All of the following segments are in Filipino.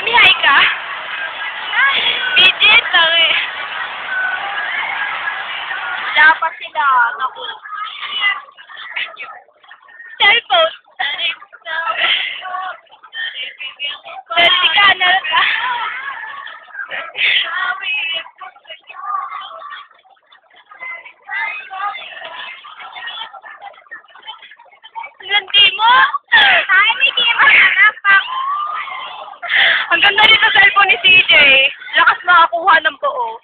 Mami-hi ka? Midget lang eh. Wala pa sila. Naku. Cellphone. Selfie ka na lang. Landi mo? Ay, may kima na pa. Ang ganda rin sa cellphone ni CJ. Lakas makakuha ng buo.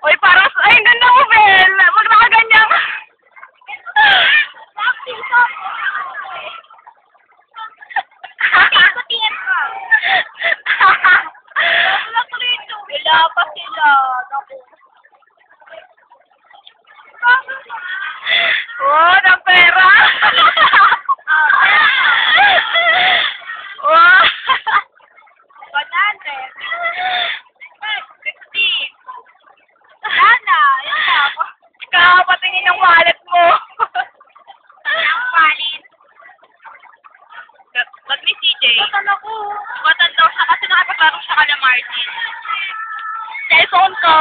Oy, parang, ay, ang ganda mo, Bel. Wag nakaganyan. Tingin ka. Wala tuloy ito. Wala pa sila. Naku. Oh, ng pera. Wow. 100. 50. Sana. Yan na ako. Kakapatingin ng wallet mo. Ang palit. Wag ni CJ. Batan ako. Batan daw siya kasi nakapaglaro siya ka na Martin. Cellphone ko.